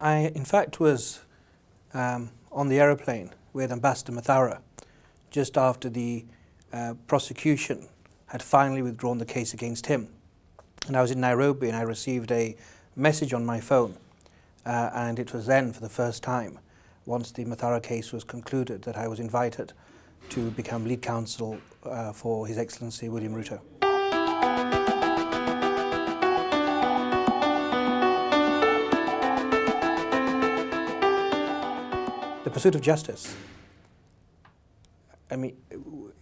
I, in fact, was on the aeroplane with Ambassador Mathara just after the prosecution had finally withdrawn the case against him. And I was in Nairobi and I received a message on my phone, and it was then for the first time, once the Mathara case was concluded, that I was invited to become lead counsel for His Excellency William Ruto. The pursuit of justice. I mean,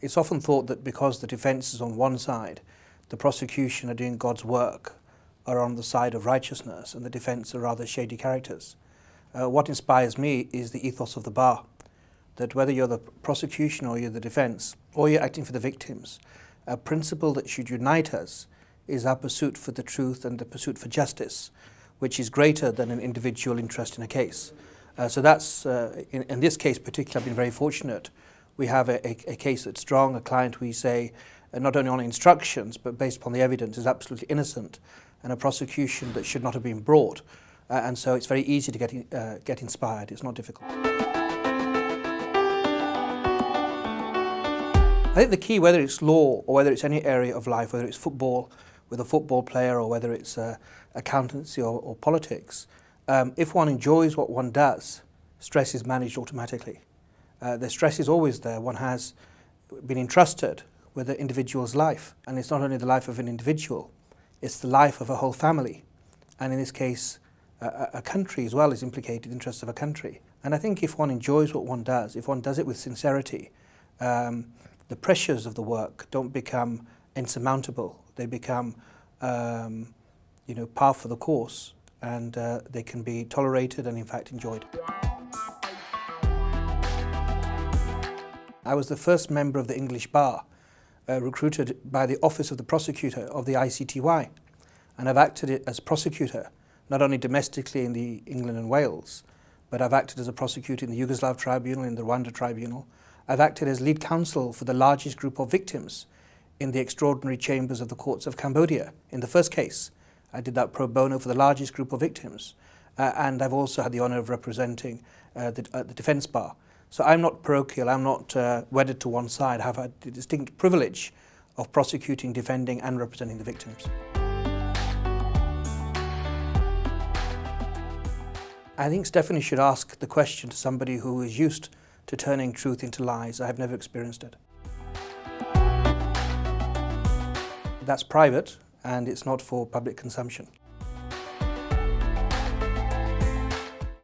it's often thought that because the defence is on one side, the prosecution are doing God's work, are on the side of righteousness, and the defence are rather shady characters. What inspires me is the ethos of the bar, that whether you're the prosecution or you're the defence, or you're acting for the victims, a principle that should unite us is our pursuit for the truth and the pursuit for justice, which is greater than an individual interest in a case. So that's, in this case particularly, I've been very fortunate. We have a case that's strong, a client we say, not only on instructions, but based upon the evidence, is absolutely innocent, and a prosecution that should not have been brought. And so it's very easy to get inspired. It's not difficult. I think the key, whether it's law or whether it's any area of life, whether it's football with a football player or whether it's accountancy or politics, if one enjoys what one does, stress is managed automatically. The stress is always there. One has been entrusted with an individual's life, and it's not only the life of an individual, it's the life of a whole family, and in this case a country as well is implicated, the interests of a country. And I think if one enjoys what one does, if one does it with sincerity, the pressures of the work don't become insurmountable. They become par for the course, and they can be tolerated and in fact enjoyed. I was the first member of the English bar recruited by the Office of the Prosecutor of the ICTY, and I've acted as prosecutor not only domestically in the England and Wales, but I've acted as a prosecutor in the Yugoslav Tribunal, in the Rwanda Tribunal. I've acted as lead counsel for the largest group of victims in the extraordinary chambers of the courts of Cambodia. In the first case, I did that pro bono for the largest group of victims, and I've also had the honour of representing the defence bar. So I'm not parochial, I'm not wedded to one side. I have had the distinct privilege of prosecuting, defending and representing the victims. I think Stephanie should ask the question to somebody who is used to turning truth into lies. I have never experienced it. That's private and it's not for public consumption.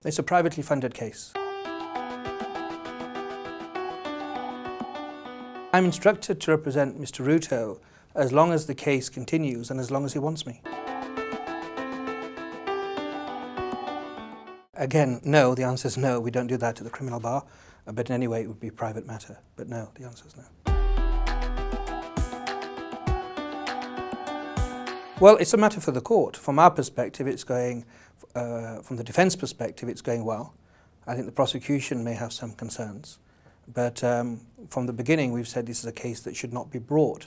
It's a privately funded case. I'm instructed to represent Mr. Ruto as long as the case continues and as long as he wants me. Again, no, the answer is no, we don't do that at the criminal bar, but in any way it would be a private matter. But no, the answer is no. Well, it's a matter for the court. From our perspective, it's going, from the defence perspective, it's going well. I think the prosecution may have some concerns. But from the beginning, we've said this is a case that should not be brought.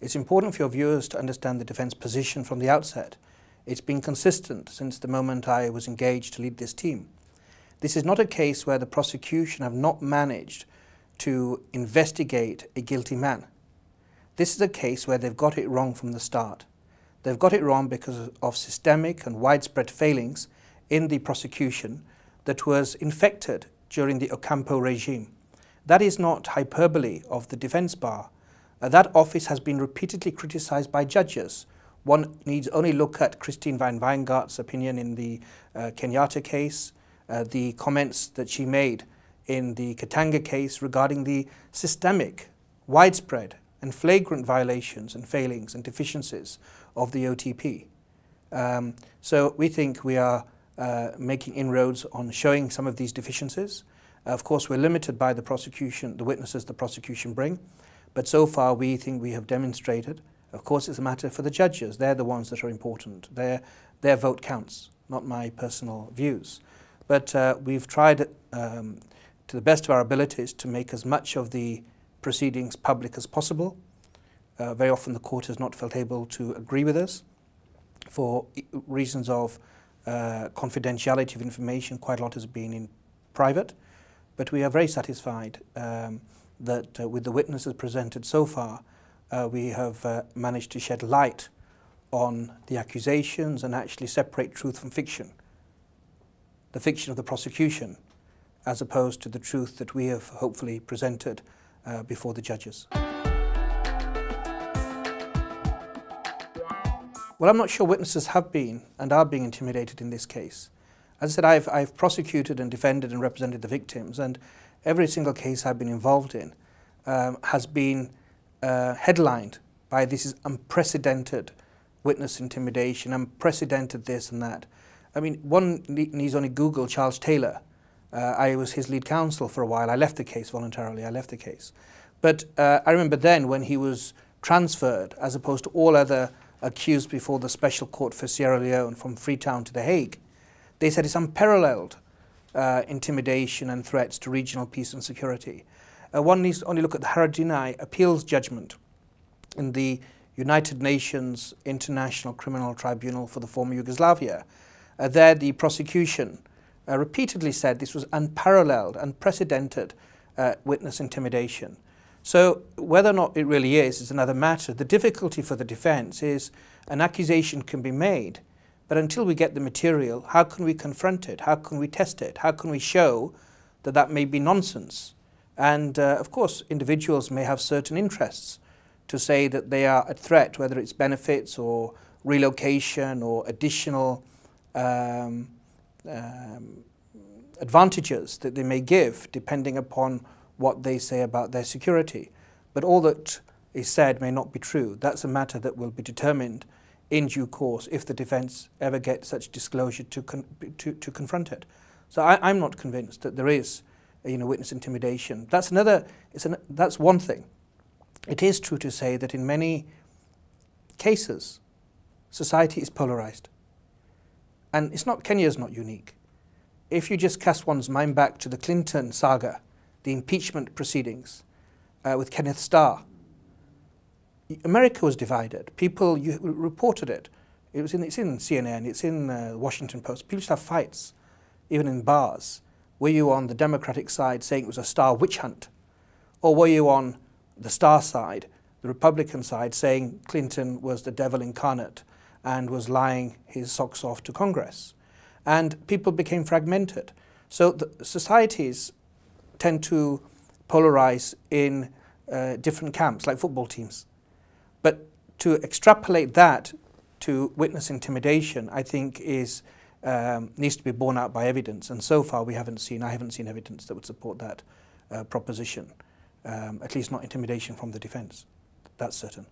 It's important for your viewers to understand the defence position from the outset. It's been consistent since the moment I was engaged to lead this team. This is not a case where the prosecution have not managed to investigate a guilty man. This is a case where they've got it wrong from the start. They've got it wrong because of systemic and widespread failings in the prosecution that was infected during the Ocampo regime. That is not hyperbole of the defence bar. That office has been repeatedly criticised by judges. One needs only look at Christine van Wijngaard's opinion in the Kenyatta case, the comments that she made in the Katanga case regarding the systemic, widespread and flagrant violations and failings and deficiencies of the OTP. So we think we are making inroads on showing some of these deficiencies. Of course, we're limited by the prosecution, the witnesses the prosecution bring, but so far we think we have demonstrated. Of course, it's a matter for the judges. They're the ones that are important. Their vote counts, not my personal views. But we've tried to the best of our abilities to make as much of the proceedings public as possible. Very often the court has not felt able to agree with us for reasons of confidentiality of information. Quite a lot has been in private, but we are very satisfied that with the witnesses presented so far, we have managed to shed light on the accusations and actually separate truth from fiction. The fiction of the prosecution, as opposed to the truth that we have hopefully presented before the judges. Well, I'm not sure witnesses have been and are being intimidated in this case. As I said, I've prosecuted and defended and represented the victims, and every single case I've been involved in has been headlined by this is unprecedented witness intimidation, unprecedented this and that. I mean, one needs only Google Charles Taylor. I was his lead counsel for a while. I left the case voluntarily, I left the case. But I remember then when he was transferred, as opposed to all other accused before the Special Court for Sierra Leone from Freetown to The Hague, they said it's unparalleled intimidation and threats to regional peace and security. One needs to only look at the Haradinaj appeals judgment in the United Nations International Criminal Tribunal for the former Yugoslavia. There the prosecution repeatedly said this was unparalleled, unprecedented witness intimidation. So whether or not it really is another matter. The difficulty for the defence is an accusation can be made, but until we get the material, how can we confront it? How can we test it? How can we show that that may be nonsense? And of course, individuals may have certain interests to say that they are a threat, whether it's benefits or relocation or additional advantages that they may give depending upon what they say about their security. But all that is said may not be true. That's a matter that will be determined in due course if the defence ever gets such disclosure to confront it. So I'm not convinced that there is witness intimidation. That's that's one thing. It is true to say that in many cases, society is polarised. And Kenya is not unique. If you just cast one's mind back to the Clinton saga, the impeachment proceedings with Kenneth Starr, America was divided. People reported it. It's in CNN, it's in the Washington Post. People used to have fights, even in bars. Were you on the Democratic side saying it was a Starr witch hunt? Or were you on the Starr side, the Republican side, saying Clinton was the devil incarnate and was lying his socks off to Congress? And people became fragmented. So the societies tend to polarize in different camps, like football teams. But to extrapolate that to witness intimidation, I think needs to be borne out by evidence. And so far I haven't seen evidence that would support that proposition, at least not intimidation from the defense. That's certain.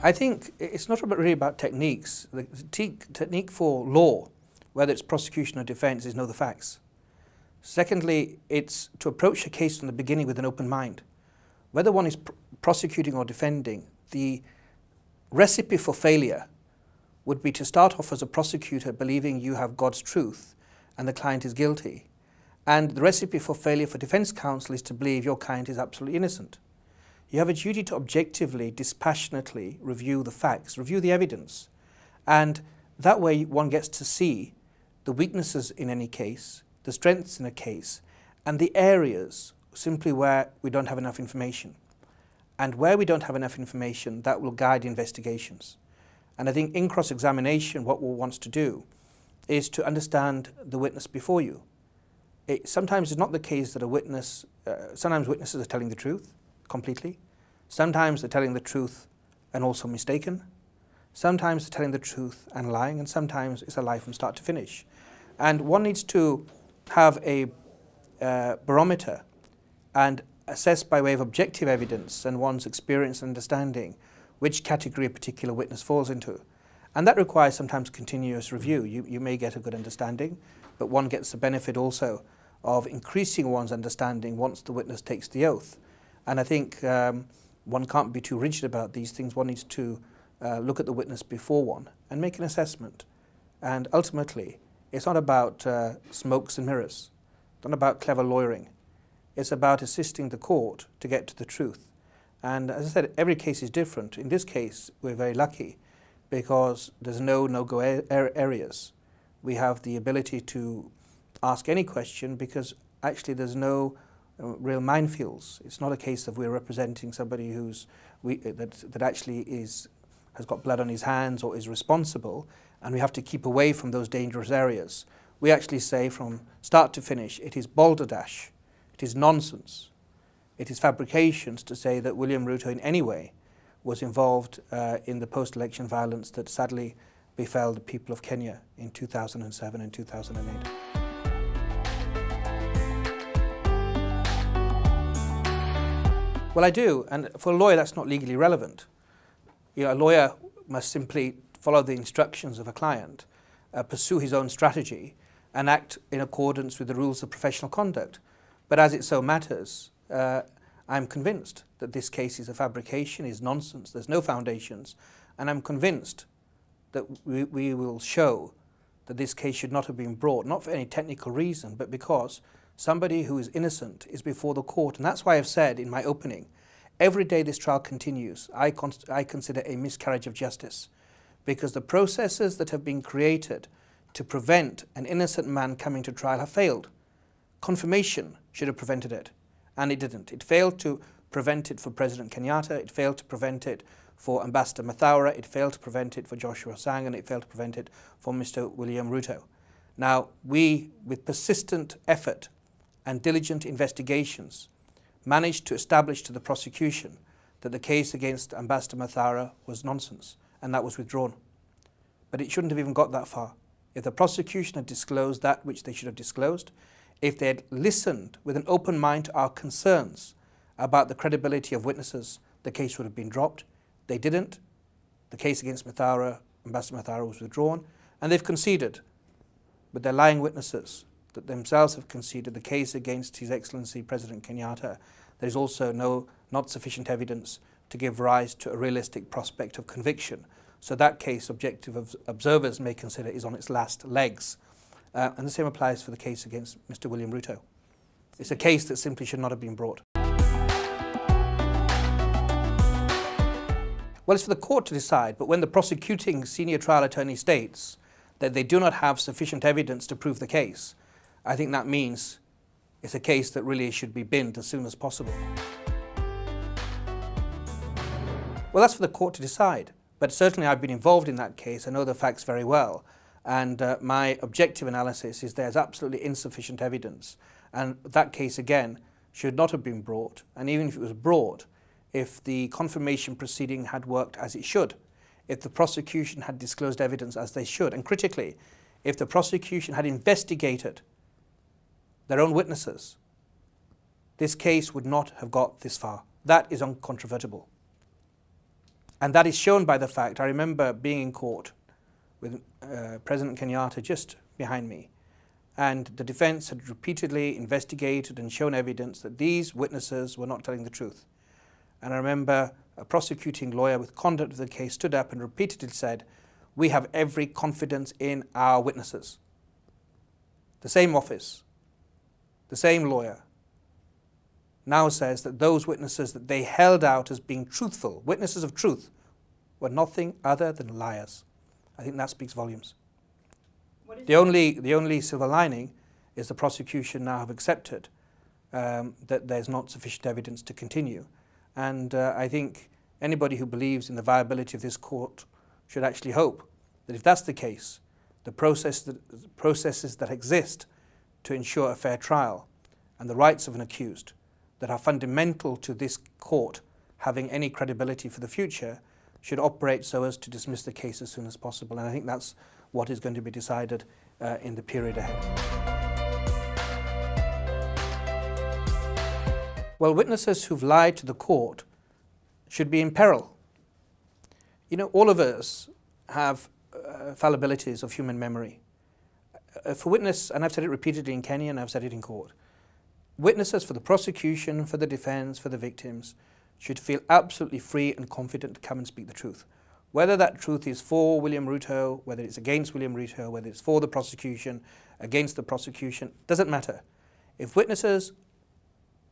I think it's not really about techniques. The technique for law, whether it's prosecution or defense, is know the facts. Secondly, it's to approach a case from the beginning with an open mind. Whether one is prosecuting or defending, the recipe for failure would be to start off as a prosecutor believing you have God's truth and the client is guilty. And the recipe for failure for defense counsel is to believe your client is absolutely innocent. You have a duty to objectively, dispassionately review the facts, review the evidence. And that way one gets to see the weaknesses in any case, the strengths in a case, and the areas simply where we don't have enough information. And where we don't have enough information, that will guide investigations. And I think in cross-examination, what one wants to do is to understand the witness before you. Sometimes it's not the case that a witness, sometimes witnesses are telling the truth completely. Sometimes they're telling the truth and also mistaken. Sometimes they're telling the truth and lying, and sometimes it's a lie from start to finish. And one needs to have a barometer and assess by way of objective evidence and one's experience and understanding which category a particular witness falls into. And that requires sometimes continuous review. You may get a good understanding, but one gets the benefit also of increasing one's understanding once the witness takes the oath. And I think one can't be too rigid about these things. One needs to look at the witness before one and make an assessment. And ultimately, it's not about smokes and mirrors. It's not about clever lawyering. It's about assisting the court to get to the truth. And as I said, every case is different. In this case, we're very lucky because there's no-go areas. We have the ability to ask any question because actually there's no real minefields. It's not a case of we're representing somebody that actually has got blood on his hands or is responsible, and we have to keep away from those dangerous areas. We actually say from start to finish, it is balderdash, it is nonsense, it is fabrications to say that William Ruto in any way was involved in the post-election violence that sadly befell the people of Kenya in 2007 and 2008. Well, I do, and for a lawyer that's not legally relevant. You know, a lawyer must simply follow the instructions of a client, pursue his own strategy, and act in accordance with the rules of professional conduct. But as it so matters, I'm convinced that this case is a fabrication, is nonsense, there's no foundations, and I'm convinced that we will show that this case should not have been brought, not for any technical reason, but because somebody who is innocent is before the court. And that's why I've said in my opening, every day this trial continues, I consider a miscarriage of justice, because the processes that have been created to prevent an innocent man coming to trial have failed. Confirmation should have prevented it, and it didn't. It failed to prevent it for President Kenyatta, it failed to prevent it for Ambassador Mathaura, it failed to prevent it for Joshua Sang, and it failed to prevent it for Mr. William Ruto. Now, we, with persistent effort and diligent investigations, managed to establish to the prosecution that the case against Ambassador Mathaura was nonsense, and that was withdrawn. But it shouldn't have even got that far. If the prosecution had disclosed that which they should have disclosed, if they had listened with an open mind to our concerns about the credibility of witnesses, the case would have been dropped. They didn't. The case against Mathaura, Ambassador Mathaura, was withdrawn, and they've conceded, with their lying witnesses, that themselves have conceded the case against His Excellency President Kenyatta. There is also not sufficient evidence to give rise to a realistic prospect of conviction. So that case, objective observers may consider, is on its last legs. And the same applies for the case against Mr. William Ruto. It's a case that simply should not have been brought. Well, it's for the court to decide, but when the prosecuting senior trial attorney states that they do not have sufficient evidence to prove the case, I think that means it's a case that really should be binned as soon as possible. Well, that's for the court to decide, but certainly I've been involved in that case. I know the facts very well, and my objective analysis is there's absolutely insufficient evidence, and that case again should not have been brought, and even if it was brought, if the confirmation proceeding had worked as it should, if the prosecution had disclosed evidence as they should, and critically, if the prosecution had investigated their own witnesses, this case would not have got this far. That is uncontrovertible. And that is shown by the fact, I remember being in court with President Kenyatta just behind me, and the defense had repeatedly investigated and shown evidence that these witnesses were not telling the truth. And I remember a prosecuting lawyer with conduct of the case stood up and repeatedly said, "We have every confidence in our witnesses." The same office, the same lawyer, now says that those witnesses that they held out as being truthful, witnesses of truth, were nothing other than liars. I think that speaks volumes. The only silver lining is the prosecution now have accepted that there's not sufficient evidence to continue. And I think anybody who believes in the viability of this court should actually hope that if that's the case, the processes that exist to ensure a fair trial and the rights of an accused that are fundamental to this court having any credibility for the future should operate so as to dismiss the case as soon as possible. And I think that's what is going to be decided in the period ahead. Well, witnesses who've lied to the court should be in peril. You know, all of us have fallibilities of human memory. For witness, and I've said it repeatedly in Kenya and I've said it in court, witnesses for the prosecution, for the defense, for the victims should feel absolutely free and confident to come and speak the truth. Whether that truth is for William Ruto, whether it's against William Ruto, whether it's for the prosecution, against the prosecution, doesn't matter. If witnesses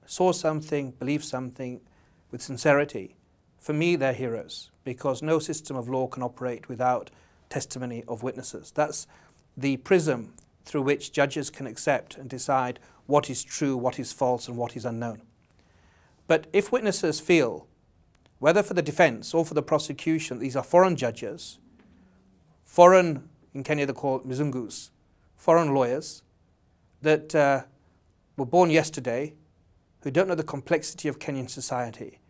saw something, believed something with sincerity, for me, they're heroes, because no system of law can operate without testimony of witnesses. That's the prism through which judges can accept and decide what is true, what is false, and what is unknown. But if witnesses feel, whether for the defense or for the prosecution, these are foreign judges, foreign, in Kenya they're called mzungus, foreign lawyers that were born yesterday, who don't know the complexity of Kenyan society,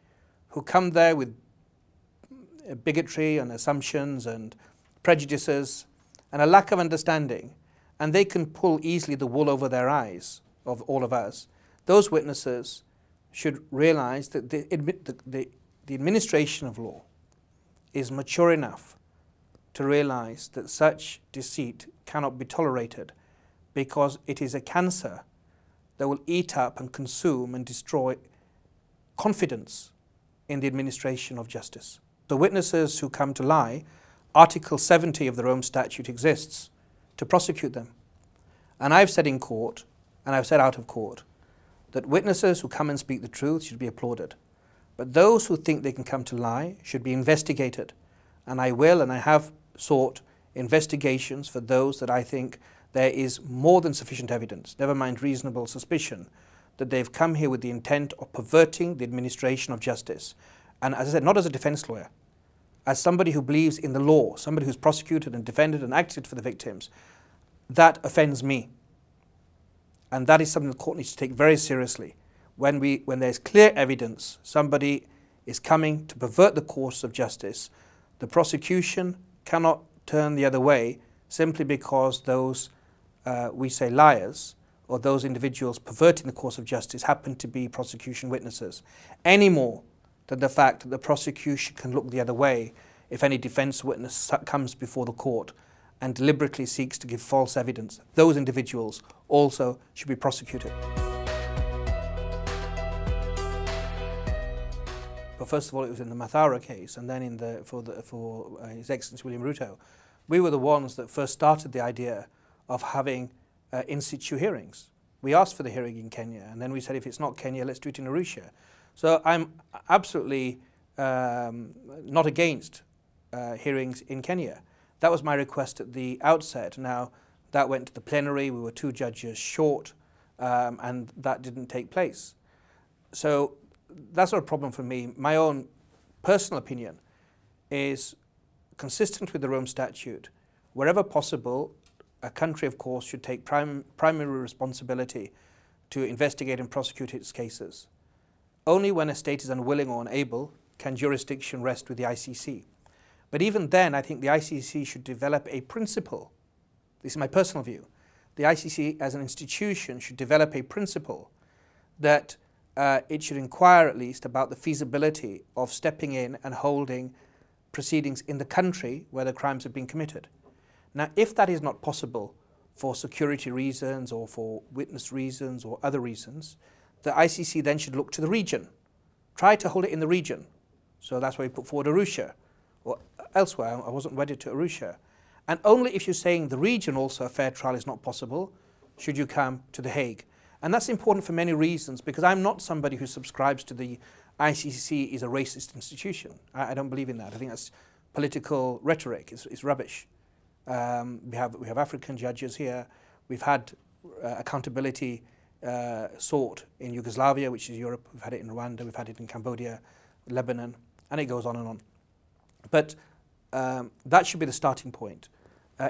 who come there with bigotry and assumptions and prejudices and a lack of understanding, and they can pull easily the wool over their eyes of all of us. Those witnesses should realize that the administration of law is mature enough to realize that such deceit cannot be tolerated, because it is a cancer that will eat up and consume and destroy confidence in the administration of justice. The witnesses who come to lie, Article 70 of the Rome Statute exists to prosecute them. And I've said in court, and I've said out of court, that witnesses who come and speak the truth should be applauded. But those who think they can come to lie should be investigated. And I will, and I have sought investigations for those that I think there is more than sufficient evidence, never mind reasonable suspicion, that they've come here with the intent of perverting the administration of justice. And as I said, not as a defense lawyer, as somebody who believes in the law, somebody who's prosecuted and defended and acted for the victims. That offends me. And that is something the court needs to take very seriously. When there's clear evidence somebody is coming to pervert the course of justice, the prosecution cannot turn the other way simply because those, we say, liars, or those individuals perverting the course of justice happen to be prosecution witnesses, any more than the fact that the prosecution can look the other way if any defense witness comes before the court and deliberately seeks to give false evidence. Those individuals also should be prosecuted. But first of all, it was in the Mathara case, and then for His Excellency William Ruto. We were the ones that first started the idea of having in situ hearings. We asked for the hearing in Kenya, and then we said, if it's not Kenya, let's do it in Arusha. So I'm absolutely not against hearings in Kenya. That was my request at the outset. Now, that went to the plenary. We were 2 judges short, and that didn't take place. So that's not a problem for me. My own personal opinion is consistent with the Rome Statute. Wherever possible, a country, of course, should take primary responsibility to investigate and prosecute its cases. Only when a state is unwilling or unable can jurisdiction rest with the ICC. But even then, I think the ICC should develop a principle. This is my personal view. The ICC as an institution should develop a principle that it should inquire at least about the feasibility of stepping in and holding proceedings in the country where the crimes have been committed. Now, if that is not possible for security reasons or for witness reasons or other reasons, the ICC then should look to the region. Try to hold it in the region. So that's why we put forward Arusha, or elsewhere. I wasn't wedded to Arusha. And only if you're saying the region also a fair trial is not possible, should you come to The Hague. And that's important for many reasons, because I'm not somebody who subscribes to the ICC is a racist institution. I don't believe in that. I think that's political rhetoric. It's rubbish. We have African judges here. We've had accountability sought in Yugoslavia, which is Europe. We've had it in Rwanda. We've had it in Cambodia, Lebanon, and it goes on and on. But that should be the starting point.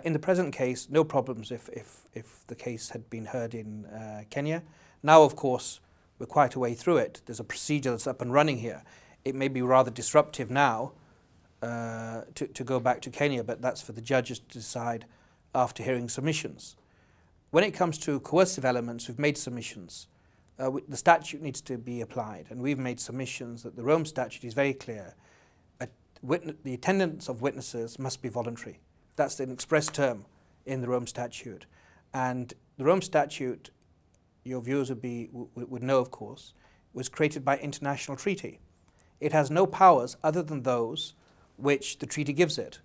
In the present case, no problems if the case had been heard in Kenya. Now, of course, we're quite a way through it. There's a procedure that's up and running here. It may be rather disruptive now to go back to Kenya, but that's for the judges to decide after hearing submissions. When it comes to coercive elements, we've made submissions. The statute needs to be applied, and we've made submissions that the Rome Statute is very clear. The attendance of witnesses must be voluntary. That's an express term in the Rome Statute. And the Rome Statute, your viewers would know, of course, was created by international treaty. It has no powers other than those which the treaty gives it.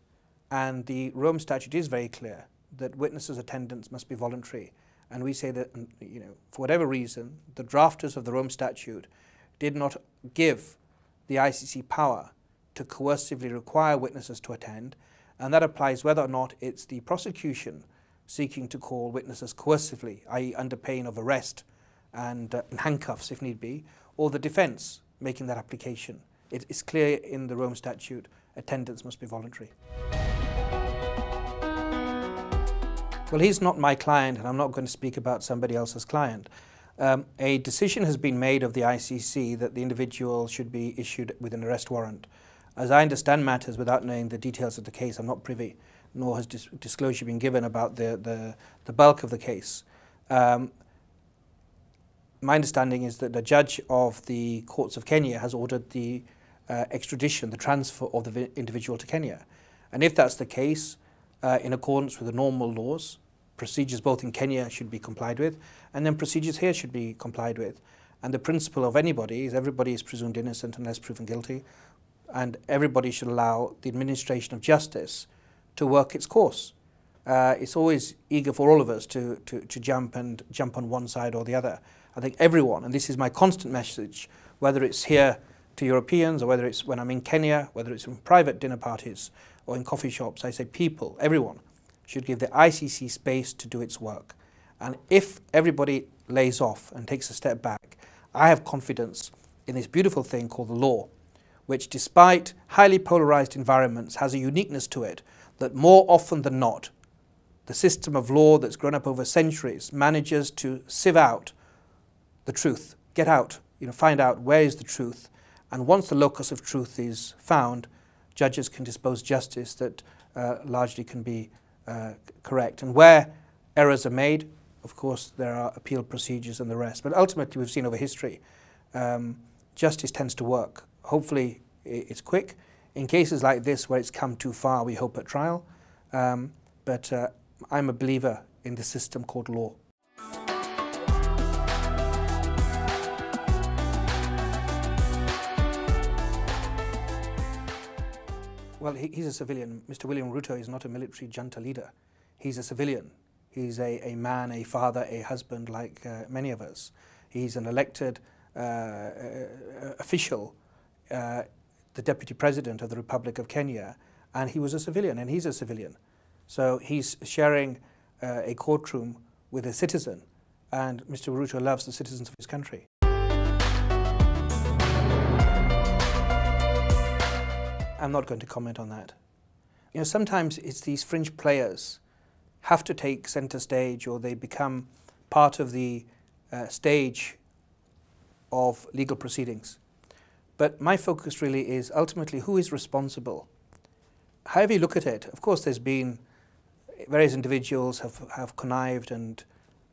And the Rome Statute is very clear that witnesses' attendance must be voluntary. And we say that, for whatever reason, the drafters of the Rome Statute did not give the ICC power to coercively require witnesses to attend, and that applies whether or not it's the prosecution seeking to call witnesses coercively, i.e. under pain of arrest and in handcuffs if need be, or the defence making that application. It is clear in the Rome Statute, attendance must be voluntary. Well, he's not my client, and I'm not going to speak about somebody else's client. A decision has been made of the ICC that the individual should be issued with an arrest warrant. As I understand matters, without knowing the details of the case, I'm not privy, nor has disclosure been given about the bulk of the case. My understanding is that the judge of the courts of Kenya has ordered the extradition, the transfer of the individual to Kenya. And if that's the case, in accordance with the normal laws, procedures both in Kenya should be complied with, and then procedures here should be complied with. And the principle of anybody is everybody is presumed innocent unless proven guilty, and everybody should allow the administration of justice to work its course. It's always eager for all of us to jump on one side or the other. I think everyone, and this is my constant message, whether it's here to Europeans or whether it's when I'm in Kenya, whether it's in private dinner parties or in coffee shops, I say people, everyone, should give the ICC space to do its work. And if everybody lays off and takes a step back, I have confidence in this beautiful thing called the law, which despite highly polarized environments has a uniqueness to it that more often than not, the system of law that's grown up over centuries manages to sieve out the truth, get out, find out where is the truth. And once the locus of truth is found, judges can dispose justice that largely can be correct. And where errors are made, of course, there are appeal procedures and the rest. But ultimately, we've seen over history, justice tends to work. Hopefully, it's quick. In cases like this, where it's come too far, we hope at trial. But I'm a believer in the system called law. Well, he's a civilian. Mr. William Ruto is not a military junta leader. He's a civilian. He's a man, a father, a husband like many of us. He's an elected official, the Deputy President of the Republic of Kenya, and he was a civilian, and he's a civilian. So he's sharing a courtroom with a citizen, and Mr. Ruto loves the citizens of his country. I'm not going to comment on that. Sometimes it's these fringe players have to take center stage, or they become part of the stage of legal proceedings. But my focus really is ultimately who is responsible. However you look at it, of course there's been various individuals have connived and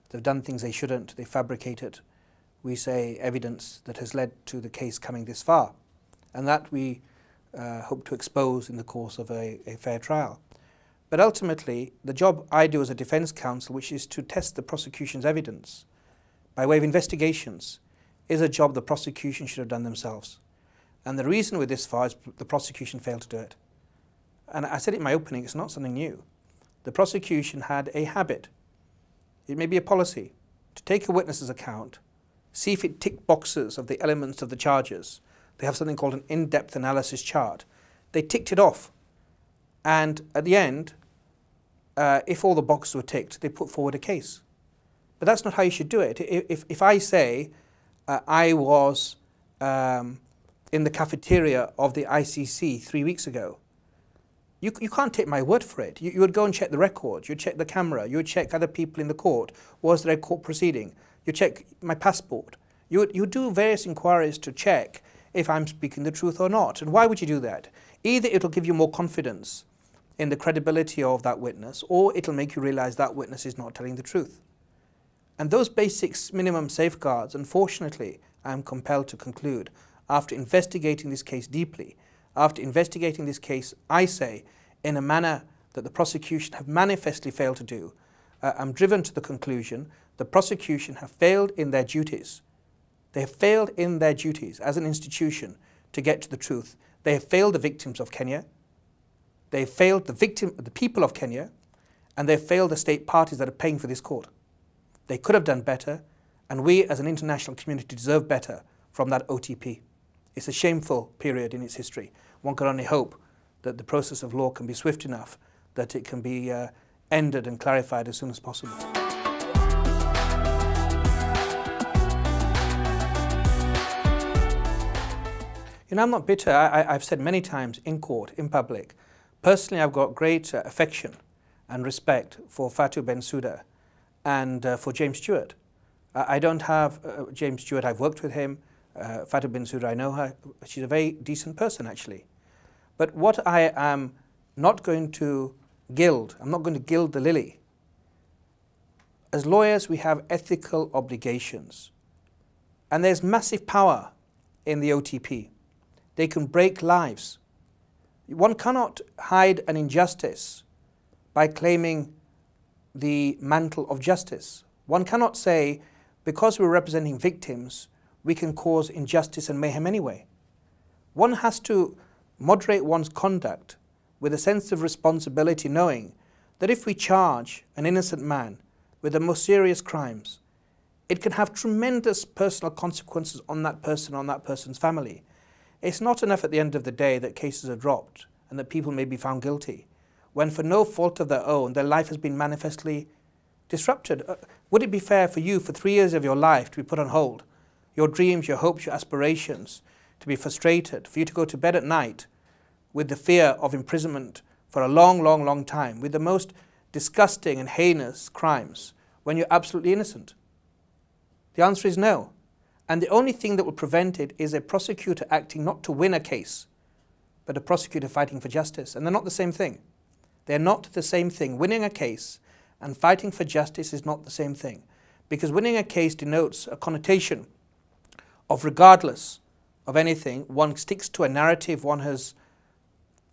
they've done things they shouldn't, they fabricated, we say, evidence that has led to the case coming this far. And that we hope to expose in the course of a fair trial. But ultimately, the job I do as a defence counsel, which is to test the prosecution's evidence by way of investigations, is a job the prosecution should have done themselves. And the reason we're this far is the prosecution failed to do it. And I said it in my opening, it's not something new. The prosecution had a habit, it may be a policy, to take a witness's account, see if it ticked boxes of the elements of the charges. They have something called an in-depth analysis chart. They ticked it off. And at the end, if all the boxes were ticked, they put forward a case. But that's not how you should do it. If I say I was in the cafeteria of the ICC 3 weeks ago, you can't take my word for it. You would go and check the records, you'd check the camera, you would check other people in the court. Was there a court proceeding? You check my passport. You would do various inquiries to check if I'm speaking the truth or not. And why would you do that? Either it'll give you more confidence in the credibility of that witness, or it'll make you realize that witness is not telling the truth. And those basic minimum safeguards, unfortunately, I'm compelled to conclude, after investigating this case deeply, after investigating this case, I say, in a manner that the prosecution have manifestly failed to do, I'm driven to the conclusion the prosecution have failed in their duties. They have failed in their duties as an institution to get to the truth. They have failed the victims of Kenya. They have failed the people of Kenya, and they have failed the state parties that are paying for this court. They could have done better, and we as an international community deserve better from that OTP. It's a shameful period in its history. one can only hope that the process of law can be swift enough that it can be ended and clarified as soon as possible. You know, I'm not bitter. I've said many times in court, in public, personally I've got great affection and respect for Fatou Bensouda and for James Stewart. I don't have James Stewart, I've worked with him. Fatou Bensouda, I know her. She's a very decent person, actually. But what I am not going to gild, I'm not going to gild the lily. As lawyers, we have ethical obligations. And there's massive power in the OTP. They can break lives. One cannot hide an injustice by claiming the mantle of justice. One cannot say, because we're representing victims, we can cause injustice and mayhem anyway. One has to moderate one's conduct with a sense of responsibility, knowing that if we charge an innocent man with the most serious crimes, it can have tremendous personal consequences on that person's family. It's not enough at the end of the day that cases are dropped and that people may be found guilty, when for no fault of their own, their life has been manifestly disrupted. Would it be fair for you, for 3 years of your life, to be put on hold? Your dreams, your hopes, your aspirations to be frustrated, for you to go to bed at night with the fear of imprisonment for a long, long, long time, with the most disgusting and heinous crimes, when you're absolutely innocent? The answer is no. And the only thing that will prevent it is a prosecutor acting not to win a case, but a prosecutor fighting for justice. And they're not the same thing. They're not the same thing. Winning a case and fighting for justice is not the same thing. Because winning a case denotes a connotation of, regardless of anything, one sticks to a narrative one has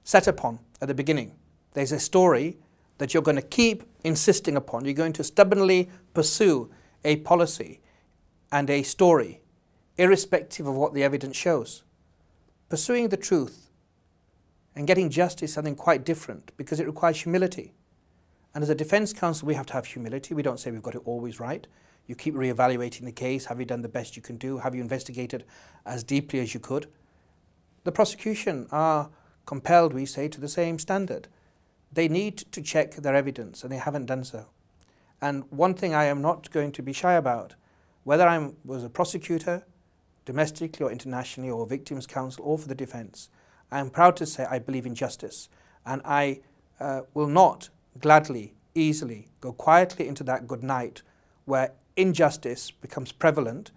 set upon at the beginning. There's a story that you're going to keep insisting upon. You're going to stubbornly pursue a policy and a story, irrespective of what the evidence shows. Pursuing the truth and getting justice is something quite different, because it requires humility. And as a defence counsel, we have to have humility. We don't say we've got it always right. You keep re-evaluating the case. Have you done the best you can do? Have you investigated as deeply as you could? The prosecution are compelled, we say, to the same standard. They need to check their evidence, and they haven't done so. And one thing I am not going to be shy about, whether I was a prosecutor, domestically or internationally, or victims counsel, or for the defence, I am proud to say I believe in justice, and I will not gladly, easily go quietly into that good night where injustice becomes prevalent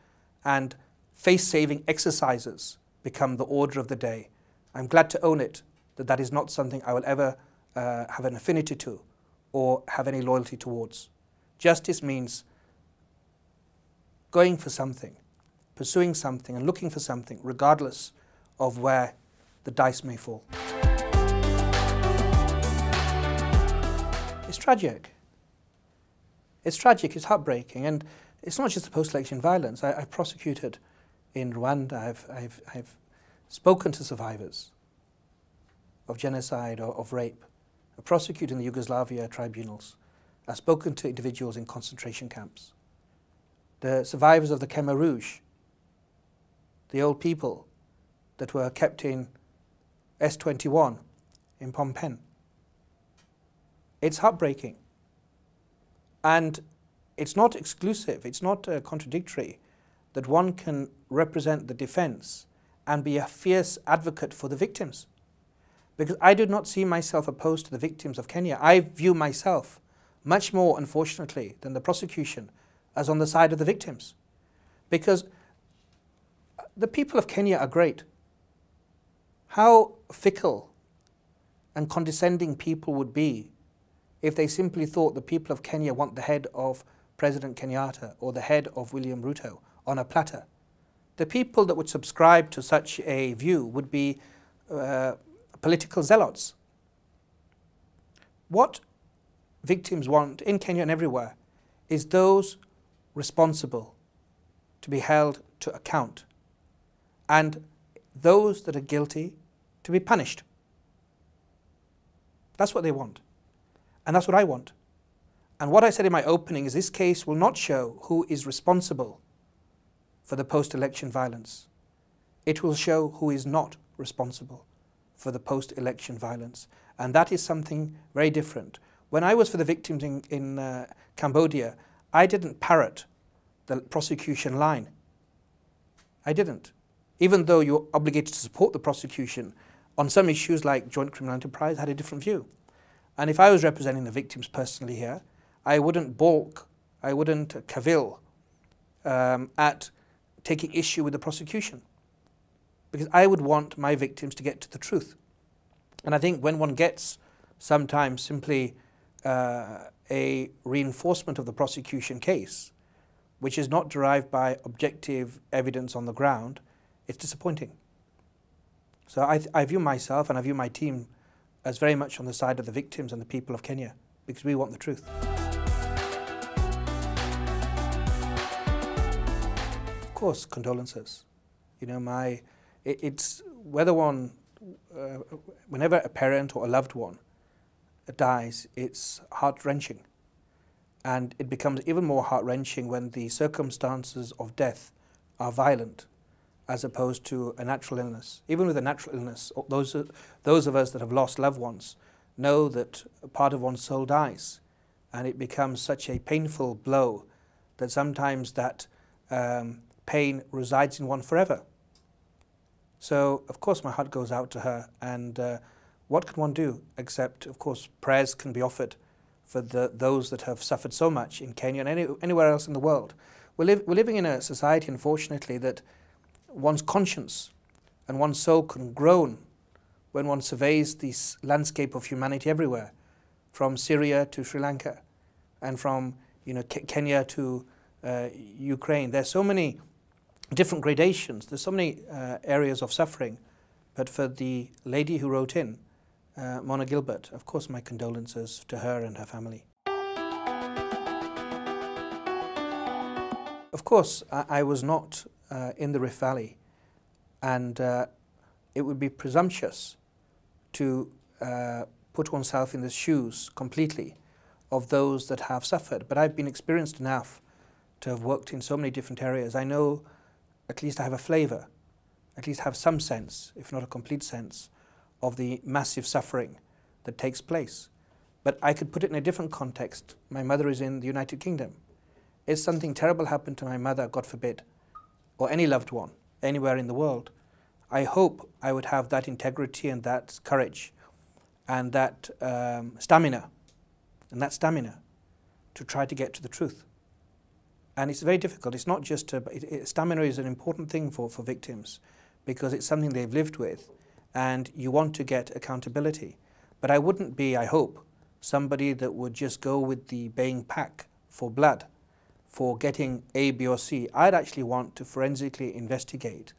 and face-saving exercises become the order of the day. I'm glad to own it, that is not something I will ever have an affinity to or have any loyalty towards. Justice means going for something, pursuing something and looking for something, regardless of where the dice may fall. It's tragic. It's tragic, it's heartbreaking, and it's not just the post-election violence. I've prosecuted in Rwanda, I've spoken to survivors of genocide or of rape. I've prosecuted in the Yugoslavia tribunals. I've spoken to individuals in concentration camps. The survivors of the Khmer Rouge, the old people that were kept in S21 in Phnom Penh. It's heartbreaking. And it's not exclusive, it's not contradictory that one can represent the defense and be a fierce advocate for the victims. Because I do not see myself opposed to the victims of Kenya. I view myself much more, unfortunately, than the prosecution as on the side of the victims. Because the people of Kenya are great. How fickle and condescending people would be if they simply thought the people of Kenya want the head of President Kenyatta or the head of William Ruto on a platter. The people that would subscribe to such a view would be political zealots. What victims want in Kenya and everywhere is those responsible to be held to account, and those that are guilty to be punished. That's what they want. And that's what I want. And what I said in my opening is this case will not show who is responsible for the post-election violence. It will show who is not responsible for the post-election violence. And that is something very different. When I was for the victims in Cambodia, I didn't parrot the prosecution line. I didn't. Even though you're obligated to support the prosecution, on some issues like joint criminal enterprise, I had a different view. And if I was representing the victims personally here, I wouldn't balk, I wouldn't cavil at taking issue with the prosecution, because I would want my victims to get to the truth. And I think when one gets sometimes simply a reinforcement of the prosecution case, which is not derived by objective evidence on the ground, it's disappointing. So I view myself and I view my team as very much on the side of the victims and the people of Kenya, because we want the truth. Of course, condolences. You know, it's whether one, whenever a parent or a loved one dies, it's heart-wrenching. And it becomes even more heart-wrenching when the circumstances of death are violent, as opposed to a natural illness. Even with a natural illness, those of us that have lost loved ones know that a part of one's soul dies, and it becomes such a painful blow that sometimes that pain resides in one forever. So, of course, my heart goes out to her, and what can one do except, of course, prayers can be offered for those that have suffered so much in Kenya and anywhere else in the world. We're living in a society, unfortunately, that one's conscience and one's soul can groan when one surveys this landscape of humanity everywhere, from Syria to Sri Lanka, and from Kenya to Ukraine. There's so many different gradations. There's so many areas of suffering. But for the lady who wrote in, Mona Gilbert, of course, my condolences to her and her family. Of course, I was not in the Rift Valley, and it would be presumptuous to put oneself in the shoes completely of those that have suffered. But I've been experienced enough to have worked in so many different areas. I know, at least I have a flavour, at least have some sense, if not a complete sense, of the massive suffering that takes place. But I could put it in a different context. My mother is in the United Kingdom. If something terrible happened to my mother, God forbid, or any loved one, anywhere in the world, I hope I would have that integrity and that courage and that stamina to try to get to the truth. And it's very difficult. It's not just, stamina is an important thing for victims, because it's something they've lived with, and you want to get accountability. But I wouldn't be, I hope, somebody that would just go with the baying pack for blood, for getting A, B or C. I'd actually want to forensically investigate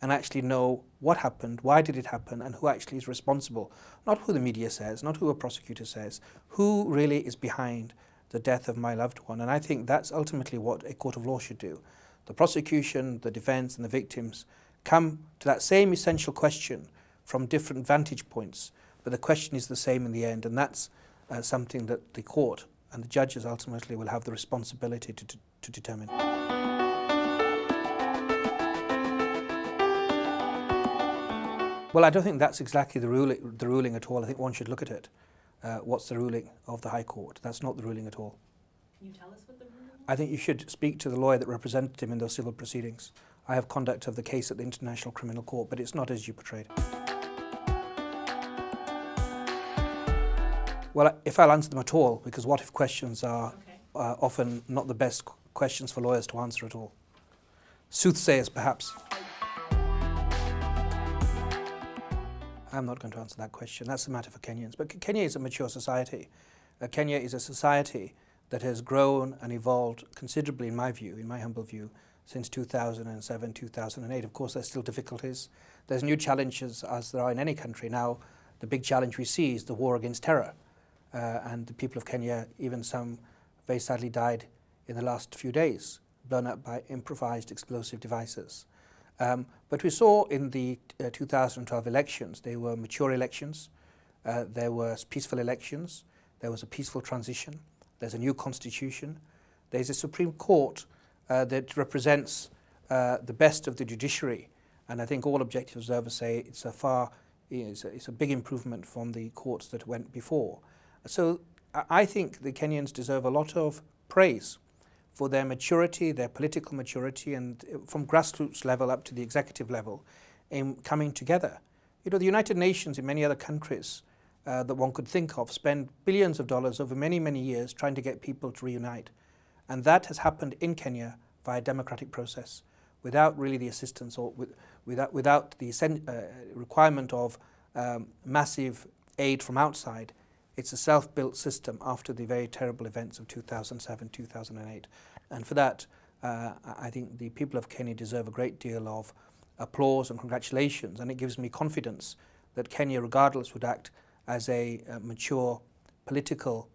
and actually know what happened, why did it happen, and who actually is responsible. Not who the media says, not who a prosecutor says, who really is behind the death of my loved one. And I think that's ultimately what a court of law should do. The prosecution, the defense and the victims come to that same essential question from different vantage points, but the question is the same in the end, and that's something that the court and the judges ultimately will have the responsibility to determine. Well, I don't think that's exactly the ruling at all. I think one should look at it. What's the ruling of the High Court? That's not the ruling at all. Can you tell us what the ruling is? I think you should speak to the lawyer that represented him in those civil proceedings. I have conduct of the case at the International Criminal Court, but it's not as you portrayed. Well, if I'll answer them at all, because what if questions are often not the best questions for lawyers to answer at all. Soothsayers, perhaps. I'm not going to answer that question. That's a matter for Kenyans. But Kenya is a mature society. Kenya is a society that has grown and evolved considerably, in my view, in my humble view, since 2007, 2008. Of course, there's still difficulties. There's new challenges, as there are in any country. Now, the big challenge we see is the war against terror. And the people of Kenya, even some very sadly died in the last few days, blown up by improvised explosive devices. But we saw in the 2012 elections, they were mature elections, there were peaceful elections, there was a peaceful transition, there's a new constitution, there's a Supreme Court that represents the best of the judiciary, and I think all objective observers say it's a far it's a big improvement from the courts that went before. So I think the Kenyans deserve a lot of praise for their maturity, their political maturity, and from grassroots level up to the executive level in coming together. You know, the United Nations in many other countries that one could think of spend billions of dollars over many, many years trying to get people to reunite. And that has happened in Kenya via a democratic process without really the assistance or without the requirement of massive aid from outside. It's a self-built system after the very terrible events of 2007, 2008. And for that, I think the people of Kenya deserve a great deal of applause and congratulations. And it gives me confidence that Kenya, regardless, would act as a mature political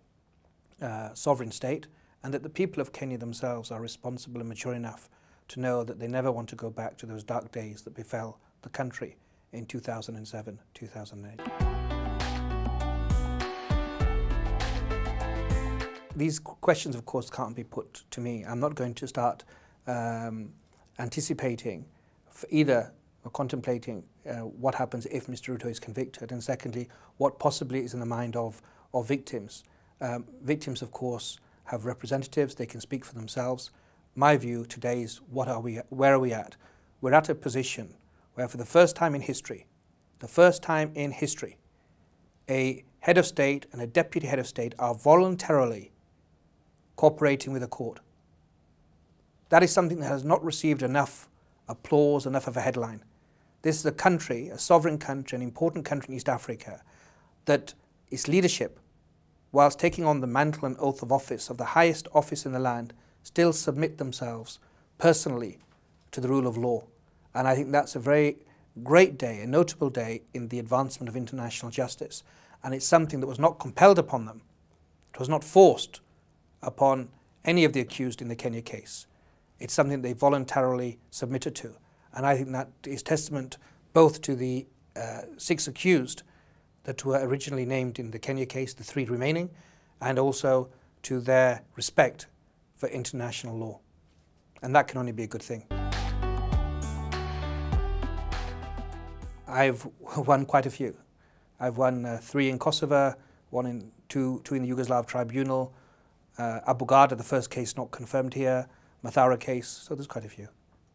sovereign state, and that the people of Kenya themselves are responsible and mature enough to know that they never want to go back to those dark days that befell the country in 2007, 2008. These questions, of course, can't be put to me. I'm not going to start anticipating for either or contemplating what happens if Mr. Ruto is convicted, and secondly, what possibly is in the mind of victims. Victims, of course, have representatives. They can speak for themselves. My view today is where are we at? We're at a position where for the first time in history, a head of state and a deputy head of state are voluntarily cooperating with a court. That is something that has not received enough applause, enough of a headline. This is a country, a sovereign country, an important country in East Africa, that its leadership, whilst taking on the mantle and oath of office of the highest office in the land, still submit themselves personally to the rule of law. And I think that's a very great day, a notable day in the advancement of international justice. And it's something that was not compelled upon them. It was not forced upon any of the accused in the Kenya case. It's something they voluntarily submitted to. And I think that is testament both to the 6 accused that were originally named in the Kenya case, the 3 remaining, and also to their respect for international law. And that can only be a good thing. I've won quite a few. I've won 3 in Kosovo, 2 in the Yugoslav tribunal, Abu Garda, the first case not confirmed here, Mathara case, so there's quite a few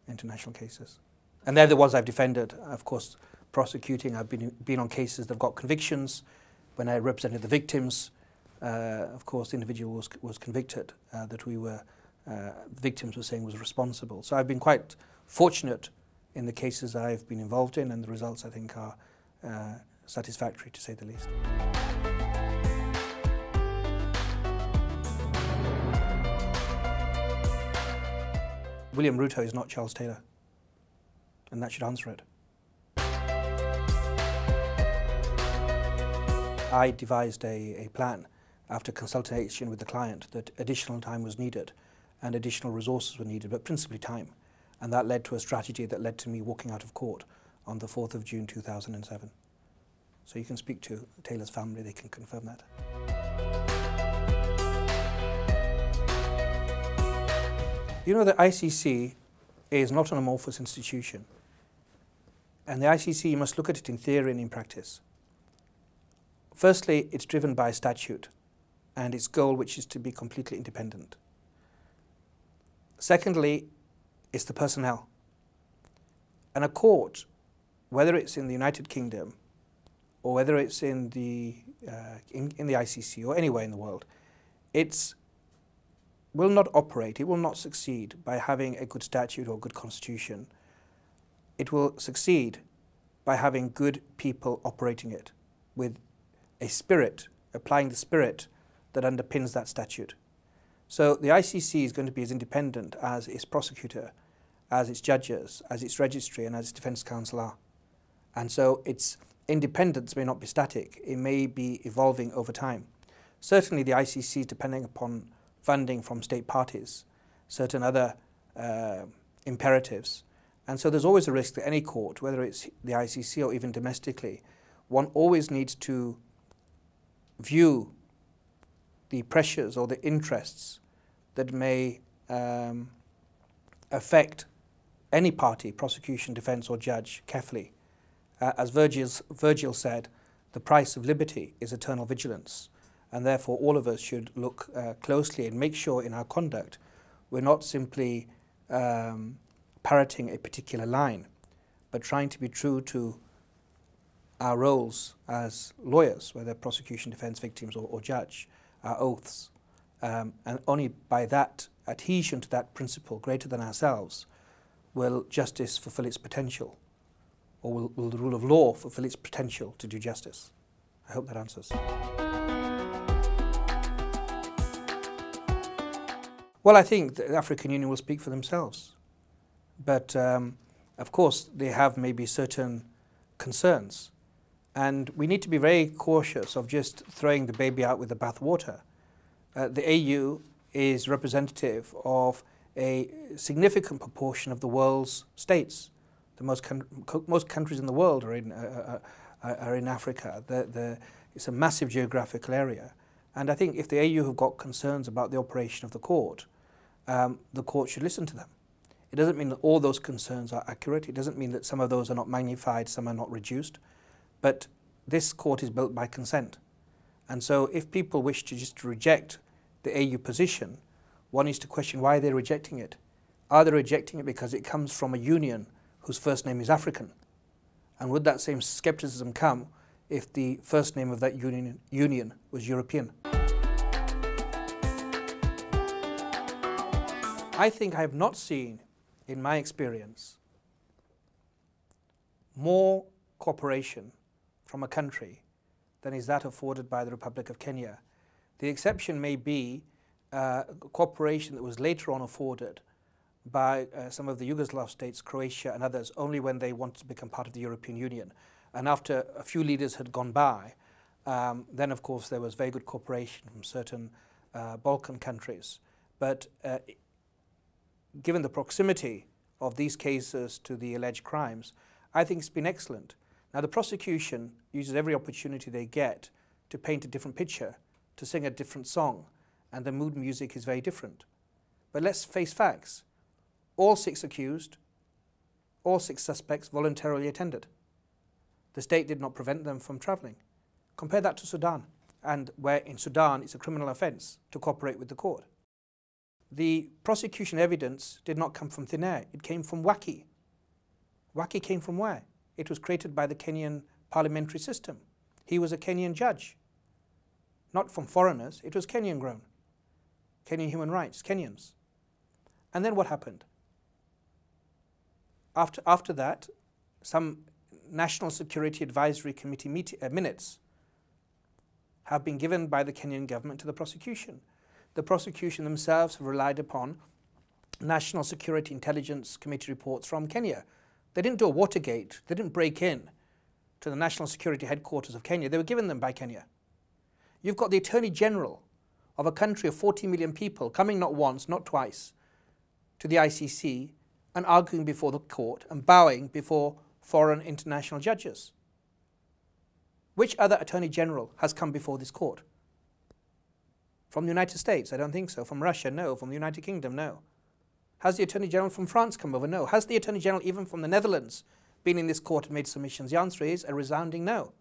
international cases. And they're the ones I've defended, of course, prosecuting. I've been on cases that have got convictions. When I represented the victims, of course, the individual was convicted that the victims were saying was responsible. So I've been quite fortunate in the cases I've been involved in, and the results, I think, are satisfactory, to say the least. William Ruto is not Charles Taylor, and that should answer it. I devised a plan after consultation with the client that additional time was needed and additional resources were needed, but principally time. And that led to a strategy that led to me walking out of court on the 4th of June 2007. So you can speak to Taylor's family, they can confirm that. You know, the ICC is not an amorphous institution. And the ICC, you must look at it in theory and in practice. Firstly, it's driven by statute and its goal, which is to be completely independent. Secondly, it's the personnel. And a court, whether it's in the United Kingdom or whether it's in the ICC or anywhere in the world, it will not operate, it will not succeed by having a good statute or good constitution. It will succeed by having good people operating it with a spirit, applying the spirit that underpins that statute. So the ICC is going to be as independent as its prosecutor, as its judges, as its registry, and as its defence counsel are. And so its independence may not be static, it may be evolving over time. Certainly the ICC is depending upon funding from state parties, certain other imperatives. And so there's always a risk that any court, whether it's the ICC or even domestically, one always needs to view the pressures or the interests that may affect any party, prosecution, defence or judge, carefully. As Virgil said, the price of liberty is eternal vigilance, and therefore all of us should look closely and make sure in our conduct we're not simply parroting a particular line, but trying to be true to our roles as lawyers, whether prosecution, defence, victims or judge, our oaths. And only by that adhesion to that principle greater than ourselves will justice fulfil its potential, or will the rule of law fulfil its potential to do justice. I hope that answers. Well, I think the African Union will speak for themselves. But of course, they have maybe certain concerns. And we need to be very cautious of just throwing the baby out with the bathwater. The AU is representative of a significant proportion of the world's states. The most countries in the world are in Africa. It's a massive geographical area. And I think if the AU have got concerns about the operation of the court should listen to them. It doesn't mean that all those concerns are accurate. It doesn't mean that some of those are not magnified, some are not reduced. But this court is built by consent. And so if people wish to just reject the AU position, one is to question why they're rejecting it. Are they rejecting it because it comes from a union whose first name is African? And would that same skepticism come if the first name of that union was European? I think I have not seen, in my experience, more cooperation from a country than is that afforded by the Republic of Kenya. The exception may be cooperation that was later on afforded by some of the Yugoslav states, Croatia and others, only when they wanted to become part of the European Union. And after a few leaders had gone by, then of course there was very good cooperation from certain Balkan countries. But given the proximity of these cases to the alleged crimes, I think it's been excellent. Now the prosecution uses every opportunity they get to paint a different picture, to sing a different song, and the mood music is very different. But let's face facts. All 6 accused, all 6 suspects voluntarily attended. The state did not prevent them from travelling. Compare that to Sudan, and where in Sudan it's a criminal offence to cooperate with the court. The prosecution evidence did not come from thin air, it came from Waki. Waki came from where? It was created by the Kenyan parliamentary system. He was a Kenyan judge. Not from foreigners, it was Kenyan grown. Kenyan human rights, Kenyans. And then what happened? After that, some National Security Advisory Committee minutes have been given by the Kenyan government to the prosecution. The prosecution themselves have relied upon National Security Intelligence Committee reports from Kenya. They didn't do a Watergate, they didn't break in to the National Security Headquarters of Kenya, they were given them by Kenya. You've got the Attorney General of a country of 40 million people coming not once, not twice, to the ICC and arguing before the court and bowing before foreign international judges. Which other Attorney General has come before this court? From the United States? I don't think so. From Russia? No. From the United Kingdom? No. Has the Attorney General from France come over? No. Has the Attorney General even from the Netherlands been in this court and made submissions? The answer is a resounding no.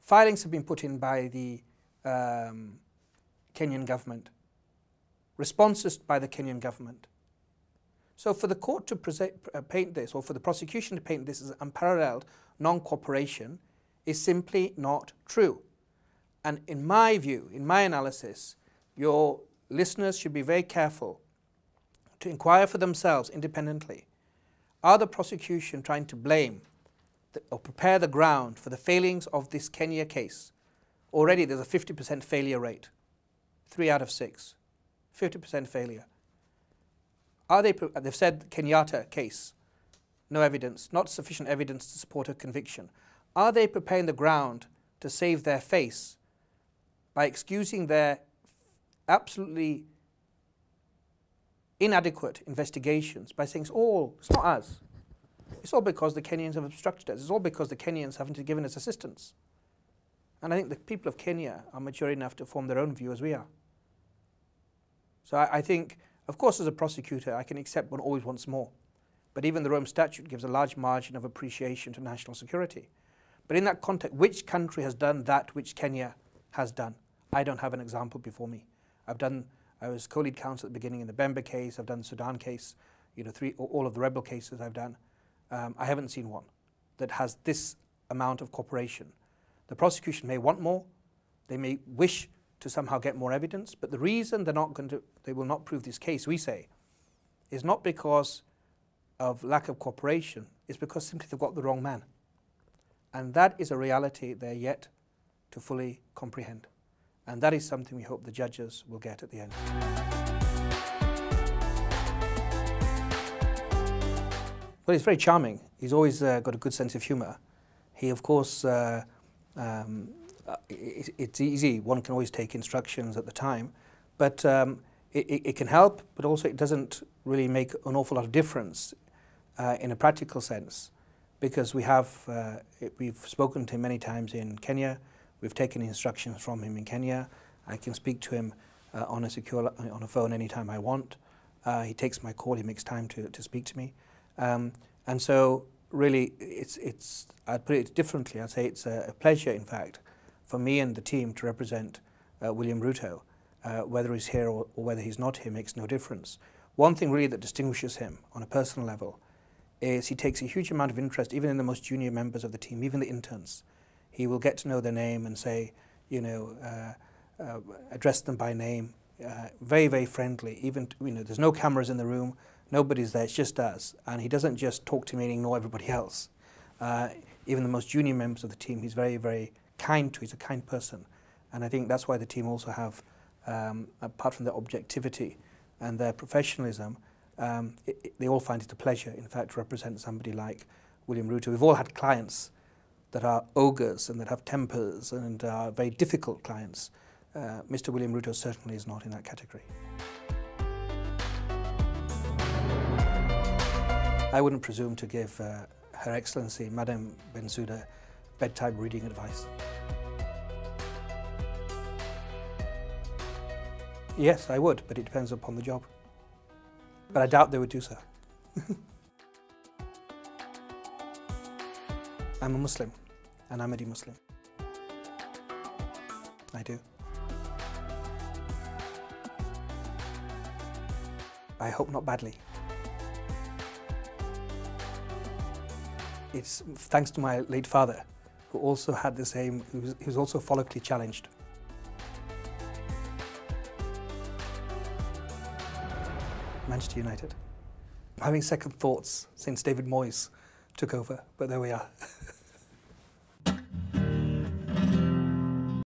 Filings have been put in by the Kenyan government. Responses by the Kenyan government. So for the court to paint this, or for the prosecution to paint this as unparalleled non-cooperation, is simply not true. And in my view, in my analysis, your listeners should be very careful to inquire for themselves independently. Are the prosecution trying to blame or prepare the ground for the failings of this Kenya case? Already there's a 50% failure rate, 3 out of 6, 50% failure. Are they've said Kenyatta case, no evidence, not sufficient evidence to support a conviction. Are they preparing the ground to save their face by excusing their absolutely inadequate investigations by saying it's not us. It's all because the Kenyans have obstructed us. It's all because the Kenyans haven't given us assistance. And I think the people of Kenya are mature enough to form their own view as we are. So I think, of course, as a prosecutor, I can accept one always wants more. But even the Rome Statute gives a large margin of appreciation to national security. But in that context, which country has done that which Kenya has done? I don't have an example before me. I was co-lead counsel at the beginning in the Bemba case, I've done the Sudan case, all of the rebel cases I've done. I haven't seen one that has this amount of cooperation. The prosecution may want more, they may wish to somehow get more evidence, but the reason they will not prove this case, we say, is not because of lack of cooperation, it's because simply they've got the wrong man. And that is a reality they're yet to fully comprehend. And that is something we hope the judges will get at the end. Well, he's very charming. He's always got a good sense of humour. He, of course, it's easy. One can always take instructions at the time, but it can help, but also it doesn't really make an awful lot of difference in a practical sense, because we've spoken to him many times in Kenya. We've taken instructions from him in Kenya. I can speak to him on a phone anytime I want. He takes my call. He makes time to speak to me, and so really, I'd put it differently. I'd say it's a pleasure, in fact, for me and the team to represent William Ruto. Whether he's here or whether he's not here makes no difference. One thing really that distinguishes him on a personal level is he takes a huge amount of interest even in the most junior members of the team, even the interns. He will get to know their name and say, address them by name, very, very friendly. Even, there's no cameras in the room, nobody's there, it's just us. And he doesn't just talk to me and ignore everybody else. Even the most junior members of the team, he's very, very kind to. He's a kind person. And I think that's why the team also have, apart from their objectivity and their professionalism, they all find it a pleasure, in fact, to represent somebody like William Ruto. We've all had clients that are ogres and that have tempers and are very difficult clients. Mr. William Ruto certainly is not in that category. I wouldn't presume to give Her Excellency, Madame Bensouda, bedtime reading advice. Yes, I would, but it depends upon the job. But I doubt they would do so. I'm a Muslim, an Ahmadi Muslim. I do. I hope not badly. It's thanks to my late father, who also had the same, who was also follically challenged. Manchester United. I'm having second thoughts since David Moyes took over, but there we are.